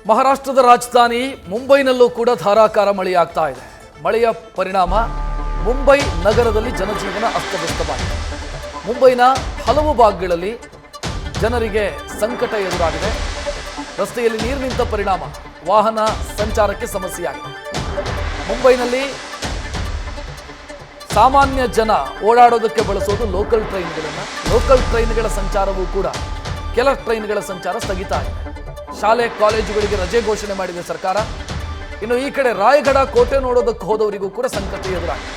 ಮಹಾರಾಷ್ಟ್ರದ ರಾಜಧಾನಿ ಮುಂಬೈನಲ್ಲೂ ಕೂಡ ಧಾರಾಕಾರ ಮಳೆಯಾಗ್ತಾ ಇದೆ. ಮಳೆಯ ಪರಿಣಾಮ ಮುಂಬೈ ನಗರದಲ್ಲಿ ಜನಜೀವನ ಅಸ್ತವ್ಯಸ್ತವಾಗಿದೆ. ಮುಂಬೈನ ಹಲವು ಭಾಗಗಳಲ್ಲಿ ಜನರಿಗೆ ಸಂಕಟ ಎದುರಾಗಿದೆ. ರಸ್ತೆಯಲ್ಲಿ ನೀರು ನಿಂತ ಪರಿಣಾಮ ವಾಹನ ಸಂಚಾರಕ್ಕೆ ಸಮಸ್ಯೆಯಾಗಿದೆ. ಮುಂಬೈನಲ್ಲಿ ಸಾಮಾನ್ಯ ಜನ ಓಡಾಡೋದಕ್ಕೆ ಬಳಸೋದು ಲೋಕಲ್ ಟ್ರೈನ್ಗಳನ್ನು. ಲೋಕಲ್ ಟ್ರೈನ್ಗಳ ಸಂಚಾರವೂ ಕೂಡ ಕೆಲ ಟ್ರೈನ್ಗಳ ಸಂಚಾರ ಸ್ಥಗಿತ ಆಗಿದೆ. ಶಾಲೆ ಕಾಲೇಜುಗಳಿಗೆ ರಜೆ ಘೋಷಣೆ ಮಾಡಿದೆ ಸರ್ಕಾರ. ಇನ್ನು ಈ ಕಡೆ ರಾಯಗಢ ಕೋಟೆ ನೋಡೋದಕ್ಕೆ ಹೋದವರಿಗೂ ಕೂಡ ಸಂಕಟ ಎದುರಾಗಿದೆ.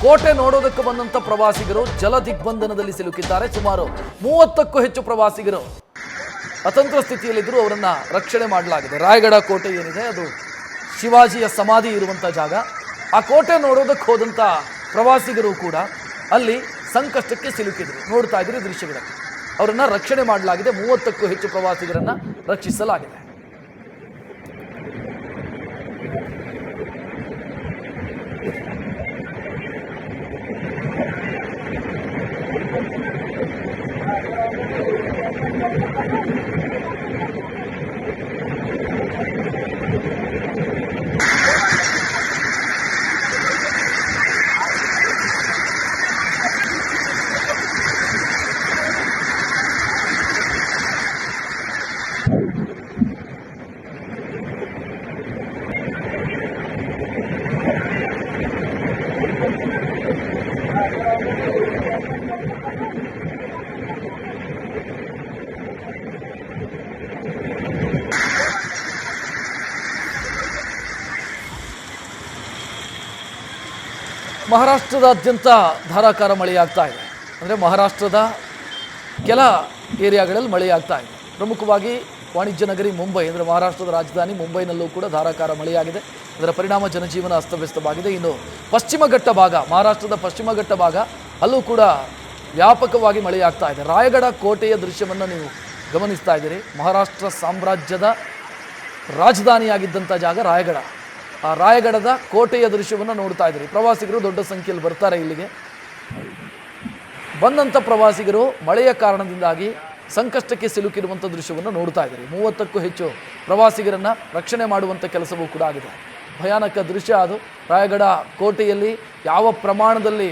ಕೋಟೆ ನೋಡೋದಕ್ಕೆ ಬಂದಂಥ ಪ್ರವಾಸಿಗರು ಜಲ ದಿಗ್ಬಂಧನದಲ್ಲಿ ಸಿಲುಕಿದ್ದಾರೆ. ಸುಮಾರು 30ಕ್ಕೂ ಹೆಚ್ಚು ಪ್ರವಾಸಿಗರು ಅತಂತ್ರ ಸ್ಥಿತಿಯಲ್ಲಿದ್ದರೂ ಅವರನ್ನು ರಕ್ಷಣೆ ಮಾಡಲಾಗಿದೆ. ರಾಯಗಢ ಕೋಟೆ ಏನಿದೆ ಅದು ಶಿವಾಜಿಯ ಸಮಾಧಿ ಇರುವಂಥ ಜಾಗ. ಆ ಕೋಟೆ ನೋಡೋದಕ್ಕೆ ಹೋದಂಥ ಪ್ರವಾಸಿಗರು ಕೂಡ ಅಲ್ಲಿ ಸಂಕಷ್ಟಕ್ಕೆ ಸಿಲುಕಿದ್ರು. ನೋಡ್ತಾ ಇದ್ರಿ ದೃಶ್ಯಗಳಲ್ಲಿ ಅವರನ್ನ ರಕ್ಷಣೆ ಮಾಡಲಾಗಿದೆ. 30ಕ್ಕೂ ಹೆಚ್ಚು ಪ್ರವಾಸಿಗರನ್ನ ರಕ್ಷಿಸಲಾಗಿದೆ. ಮಹಾರಾಷ್ಟ್ರದಾದ್ಯಂತ ಧಾರಾಕಾರ ಮಳೆಯಾಗ್ತಾ ಇದೆ. ಅಂದರೆ ಮಹಾರಾಷ್ಟ್ರದ ಕೆಲ ಏರಿಯಾಗಳಲ್ಲಿ ಮಳೆಯಾಗ್ತಾ ಇದೆ. ಪ್ರಮುಖವಾಗಿ ವಾಣಿಜ್ಯ ನಗರಿ ಮುಂಬೈ, ಅಂದರೆ ಮಹಾರಾಷ್ಟ್ರದ ರಾಜಧಾನಿ ಮುಂಬೈನಲ್ಲೂ ಕೂಡ ಧಾರಾಕಾರ ಮಳೆಯಾಗಿದೆ. ಅದರ ಪರಿಣಾಮ ಜನಜೀವನ ಅಸ್ತವ್ಯಸ್ತವಾಗಿದೆ. ಇನ್ನು ಪಶ್ಚಿಮ ಘಟ್ಟ ಭಾಗ, ಮಹಾರಾಷ್ಟ್ರದ ಪಶ್ಚಿಮ ಘಟ್ಟ ಭಾಗ, ಅಲ್ಲೂ ಕೂಡ ವ್ಯಾಪಕವಾಗಿ ಮಳೆಯಾಗ್ತಾ ಇದೆ. ರಾಯಗಢ ಕೋಟೆಯ ದೃಶ್ಯವನ್ನು ನೀವು ಗಮನಿಸ್ತಾ ಇದ್ದೀರಿ. ಮಹಾರಾಷ್ಟ್ರ ಸಾಮ್ರಾಜ್ಯದ ರಾಜಧಾನಿಯಾಗಿದ್ದಂಥ ಜಾಗ ರಾಯಗಢ. ಆ ರಾಯಗಢದ ಕೋಟೆಯ ದೃಶ್ಯವನ್ನು ನೋಡ್ತಾ ಇದ್ದೀರಿ. ಪ್ರವಾಸಿಗರು ದೊಡ್ಡ ಸಂಖ್ಯೆಯಲ್ಲಿ ಬರ್ತಾರೆ ಇಲ್ಲಿಗೆ. ಬಂದಂಥ ಪ್ರವಾಸಿಗರು ಮಳೆಯ ಕಾರಣದಿಂದಾಗಿ ಸಂಕಷ್ಟಕ್ಕೆ ಸಿಲುಕಿರುವಂಥ ದೃಶ್ಯವನ್ನು ನೋಡ್ತಾ ಇದ್ದೀರಿ. 30ಕ್ಕೂ ಹೆಚ್ಚು ಪ್ರವಾಸಿಗರನ್ನು ರಕ್ಷಣೆ ಮಾಡುವಂಥ ಕೆಲಸವೂ ಕೂಡ ಆಗಿದೆ. ಭಯಾನಕ ದೃಶ್ಯ ಅದು. ರಾಯಗಢ ಕೋಟೆಯಲ್ಲಿ ಯಾವ ಪ್ರಮಾಣದಲ್ಲಿ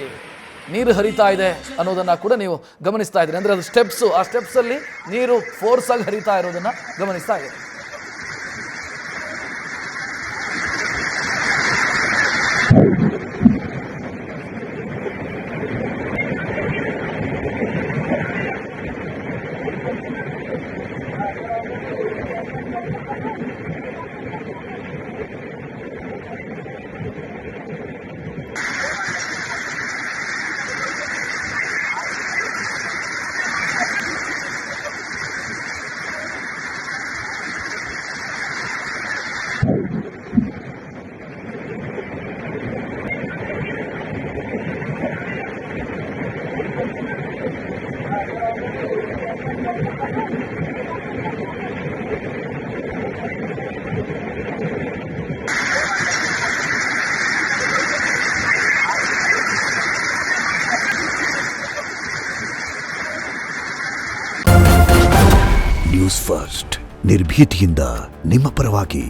ನೀರು ಹರಿತಾ ಇದೆ ಅನ್ನೋದನ್ನು ಕೂಡ ನೀವು ಗಮನಿಸ್ತಾ ಇದ್ದೀರಿ. ಅಂದರೆ ಅದು ಸ್ಟೆಪ್ಸು, ಆ ಸ್ಟೆಪ್ಸಲ್ಲಿ ನೀರು ಫೋರ್ಸಾಗಿ ಹರಿತಾ ಇರೋದನ್ನು ಗಮನಿಸ್ತಾ ಇದ್ದೀರಿ. ನ್ಯೂಸ್ ಫಸ್ಟ್, ನಿರ್ಭೀತಿಯಿಂದ ನಿಮ್ಮ ಪರವಾಗಿ.